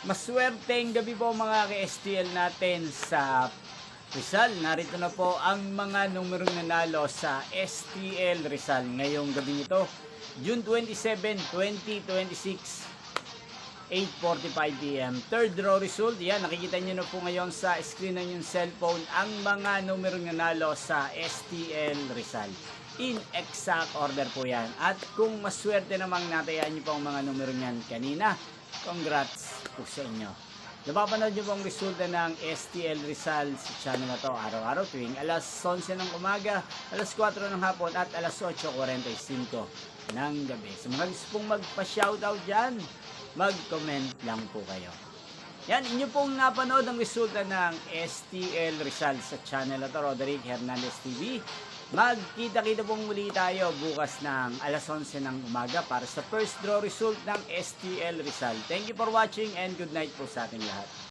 Maswerteng gabi po mga ka-STL natin sa Rizal. Narito na po ang mga numerong nanalo sa STL Rizal ngayong gabi nito, June 27, 2026, 8:45 PM. Third draw result, yan, nakikita nyo na po ngayon sa screen ng yung cellphone ang mga numerong nanalo sa STL Rizal. In exact order po yan. At kung maswerte namang natayaan nyo po ang mga numero nyan kanina, congrats po sa inyo. Napapanood nyo po ang resulta ng STL Rizal sa channel na to araw-araw tuwing alas 11 ng umaga, alas 4 ng hapon at alas 8:45 ng gabi. So mga gusto pong magpa-shoutout dyan, mag-comment lang po kayo. Yan, inyo pong napanood ang resulta ng STL Rizal sa channel na to, Roderick Hernandez TV. Magkita-kita pong muli tayo bukas ng alas 11 ng umaga para sa first draw result ng STL Rizal. Thank you for watching and good night po sa ating lahat.